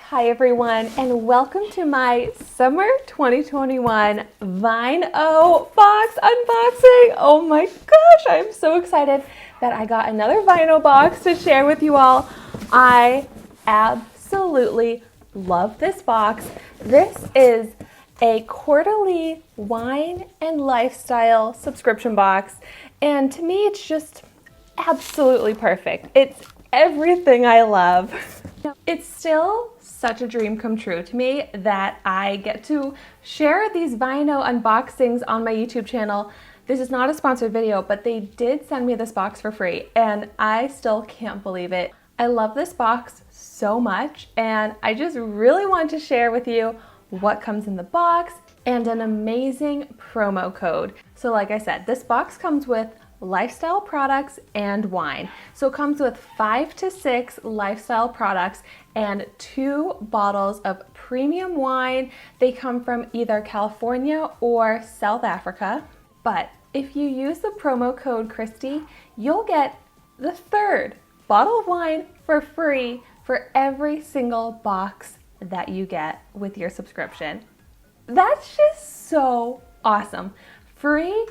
Hi everyone, and welcome to my summer 2021 Vino box unboxing. Oh my gosh, I'm so excited that I got another Vino box to share with you all. I absolutely love this box. This is a quarterly wine and lifestyle subscription box, and to me it's just absolutely perfect. It's everything I love. It's still such a dream come true to me that I get to share these Vino unboxings on my YouTube channel. This is not a sponsored video, but they did send me this box for free, and I still can't believe it. I love this box so much, and I just really want to share with you what comes in the box and an amazing promo code. So like I said, this box comes with lifestyle products and wine. So it comes with 5 to 6 lifestyle products and 2 bottles of premium wine. They come from either California or South Africa. But if you use the promo code Christy, you'll get the 3rd bottle of wine for free for every single box that you get with your subscription. That's just so awesome. Free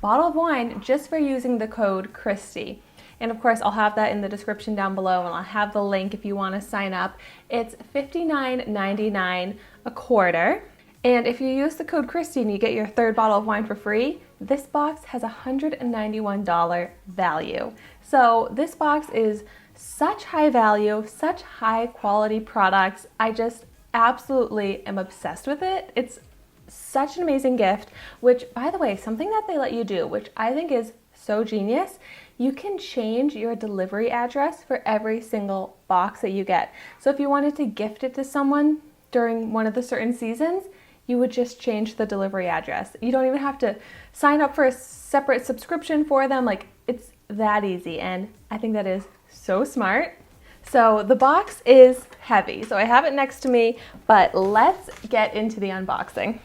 bottle of wine just for using the code Christy. And of course, I'll have that in the description down below, and I'll have the link if you want to sign up. It's $59.99 a quarter. And if you use the code Christy and you get your 3rd bottle of wine for free, this box has $191 value. So this box is such high value, such high quality products. I just absolutely am obsessed with it. It's such an amazing gift, which, by the way, something that they let you do, which I think is so genius, you can change your delivery address for every single box that you get. So if you wanted to gift it to someone during one of the certain seasons, you would just change the delivery address. You don't even have to sign up for a separate subscription for them. Like, it's that easy, and I think that is so smart. So the box is heavy, so I have it next to me, but let's get into the unboxing.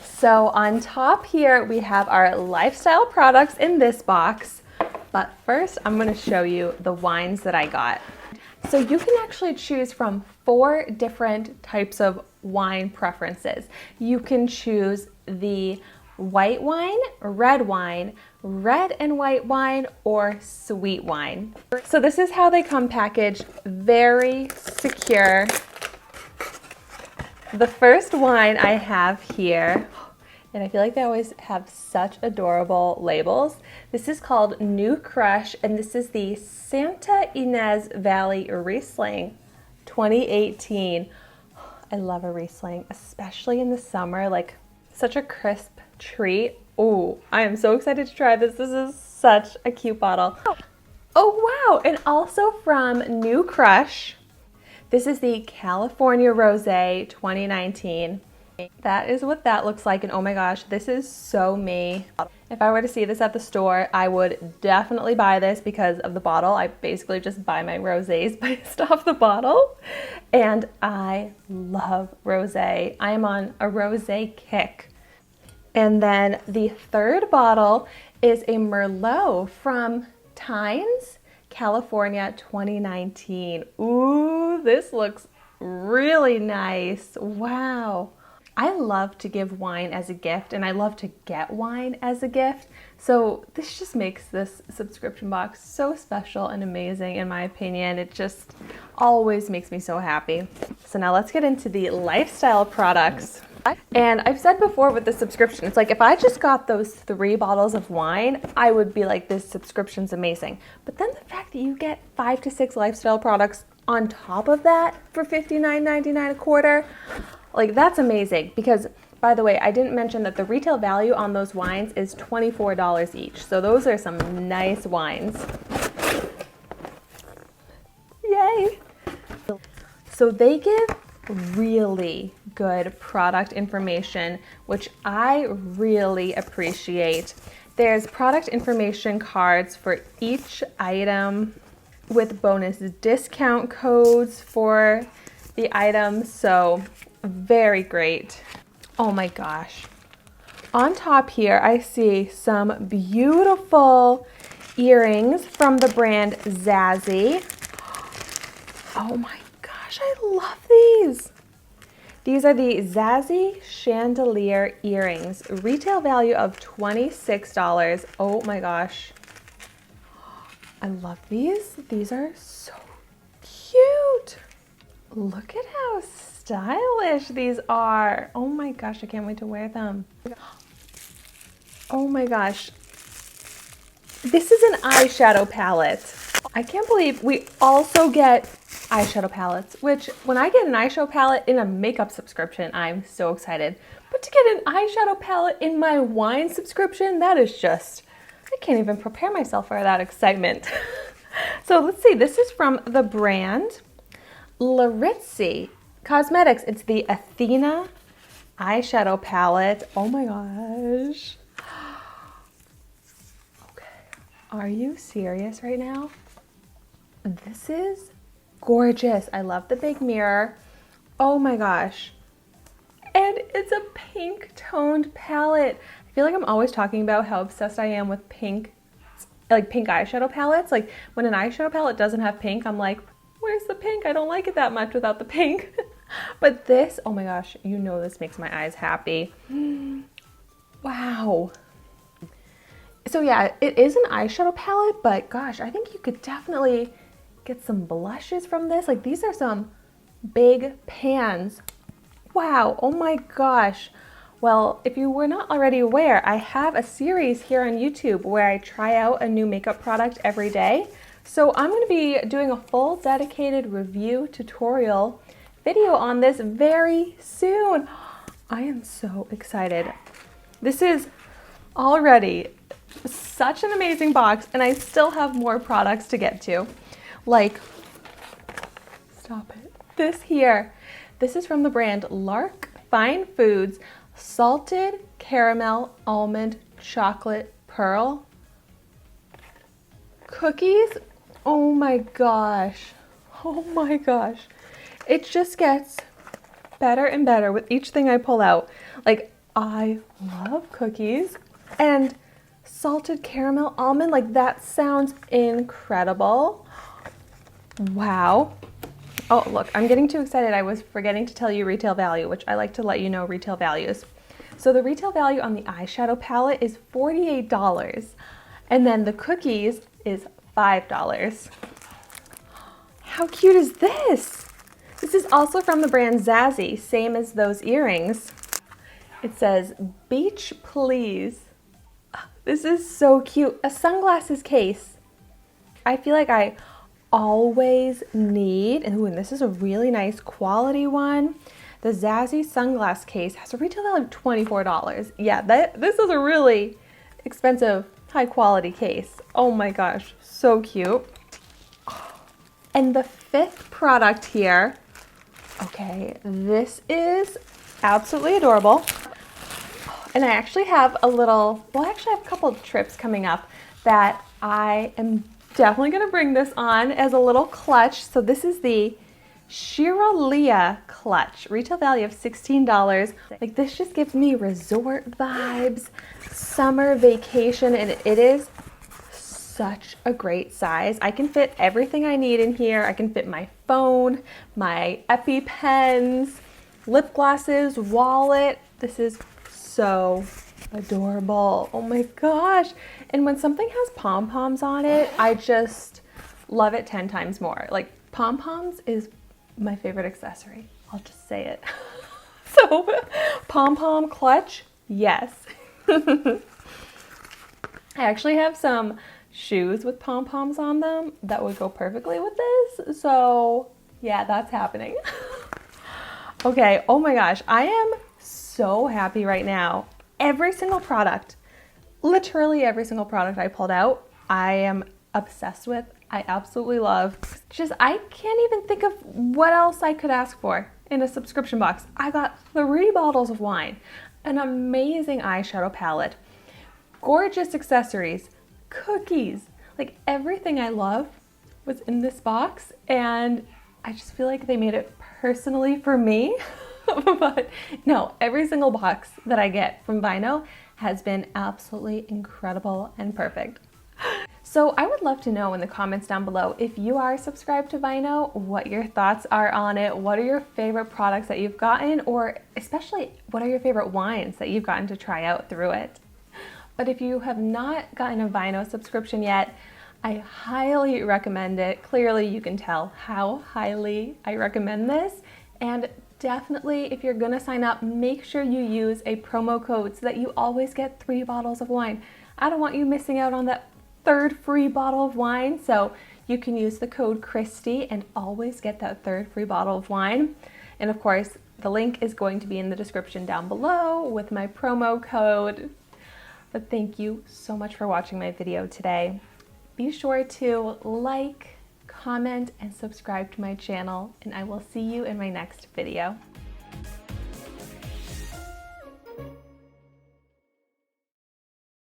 So on top here, we have our lifestyle products in this box. But first, I'm going to show you the wines that I got. So you can actually choose from 4 different types of wine preferences. You can choose the white wine, red and white wine, or sweet wine. So this is how they come packaged, very secure. The first wine I have here, and I feel like they always have such adorable labels. This is called New Crush, and this is the Santa Ynez Valley Riesling 2018. I love a Riesling, especially in the summer, like such a crisp treat. Oh, I am so excited to try this. This is such a cute bottle. Oh wow, and also from New Crush, this is the California Rosé 2019. That is what that looks like, and oh my gosh, this is so me. If I were to see this at the store, I would definitely buy this because of the bottle. I basically just buy my rosés based off the bottle, and I love rosé. I am on a rosé kick. And then the 3rd bottle is a Merlot from Tynes, California 2019. Ooh, this looks really nice. Wow. I love to give wine as a gift, and I love to get wine as a gift. So this just makes this subscription box so special and amazing, in my opinion. It just always makes me so happy. So now let's get into the lifestyle products. And I've said before with the subscription, it's like if I just got those 3 bottles of wine, I would be like, this subscription's amazing. But then the fact that you get 5 to 6 lifestyle products on top of that for $59.99 a quarter, like, that's amazing. Because, by the way, I didn't mention that the retail value on those wines is $24 each. So those are some nice wines. Yay! So they give really good product information, which I really appreciate. There's product information cards for each item with bonus discount codes for the items, so very great. Oh my gosh. On top here, I see some beautiful earrings from the brand Zazzy. Oh my gosh. gosh, I love these. These are the Zazzy Chandelier earrings. Retail value of $26. Oh my gosh. I love these. These are so cute. Look at how stylish these are. Oh my gosh, I can't wait to wear them. Oh my gosh. This is an eyeshadow palette. I can't believe we also get eyeshadow palettes, which when I get an eyeshadow palette in a makeup subscription, I'm so excited. But to get an eyeshadow palette in my wine subscription, that is just, I can't even prepare myself for that excitement. So let's see, this is from the brand Larizzi Cosmetics. It's the Athena eyeshadow palette. Oh my gosh. Okay, are you serious right now? This is gorgeous. I love the big mirror. Oh my gosh. And it's a pink toned palette. I feel like I'm always talking about how obsessed I am with pink, like pink eyeshadow palettes. Like when an eyeshadow palette doesn't have pink, I'm like, where's the pink? I don't like it that much without the pink. But this, oh my gosh, you know this makes my eyes happy. Wow. So yeah, it is an eyeshadow palette, but gosh, I think you could definitely get some blushes from this. Like these are some big pans. Wow, oh my gosh. Well, if you were not already aware, I have a series here on YouTube where I try out a new makeup product every day. So I'm going to be doing a full dedicated review tutorial video on this very soon. I am so excited. This is already such an amazing box, and I still have more products to get to. Like, stop it. This here. This is from the brand Lark Fine Foods Salted Caramel Almond Chocolate Pearl Cookies. Oh my gosh. Oh my gosh. It just gets better and better with each thing I pull out. Like, I love cookies, and salted caramel almond, like that sounds incredible. Wow. Oh, look, I'm getting too excited. I was forgetting to tell you retail value, which I like to let you know retail values. So the retail value on the eyeshadow palette is $48, and then the cookies is $5. How cute is this? This is also from the brand Zazzy, same as those earrings. It says, "Beach Please." This is so cute. A sunglasses case. I feel like I always need, and this is a really nice quality one. The Zazzy sunglass case has a retail value of $24. Yeah, this is a really expensive, high quality case. Oh my gosh, so cute. And the fifth product here, okay, this is absolutely adorable. And I actually have a little, well, I actually have a couple of trips coming up that I am definitely gonna bring this on as a little clutch. So this is the Shira Leah clutch, retail value of $16. Like this just gives me resort vibes, summer vacation, and it is such a great size. I can fit everything I need in here. I can fit my phone, my EpiPens, lip glosses, wallet. This is so adorable. Oh my gosh. And when something has pom-poms on it, I just love it 10 times more. Like pom-poms is my favorite accessory. I'll just say it. So pom-pom clutch, yes. I actually have some shoes with pom-poms on them that would go perfectly with this. So yeah, that's happening. Okay, oh my gosh, I am so happy right now. Every single product, literally every single product I pulled out, I am obsessed with. I absolutely love. Just, I can't even think of what else I could ask for in a subscription box. I got 3 bottles of wine, an amazing eyeshadow palette, gorgeous accessories, cookies, like everything I love was in this box, and I just feel like they made it personally for me. But no, every single box that I get from Vino has been absolutely incredible and perfect. So I would love to know in the comments down below, if you are subscribed to Vino, what your thoughts are on it. What are your favorite products that you've gotten, or especially what are your favorite wines that you've gotten to try out through it? But if you have not gotten a Vino subscription yet, I highly recommend it. Clearly you can tell how highly I recommend this. And definitely, if you're gonna sign up, make sure you use a promo code so that you always get 3 bottles of wine. I don't want you missing out on that 3rd free bottle of wine, so you can use the code Christy and always get that 3rd free bottle of wine. And of course, the link is going to be in the description down below with my promo code. But thank you so much for watching my video today. Be sure to like, comment, and subscribe to my channel, and I will see you in my next video.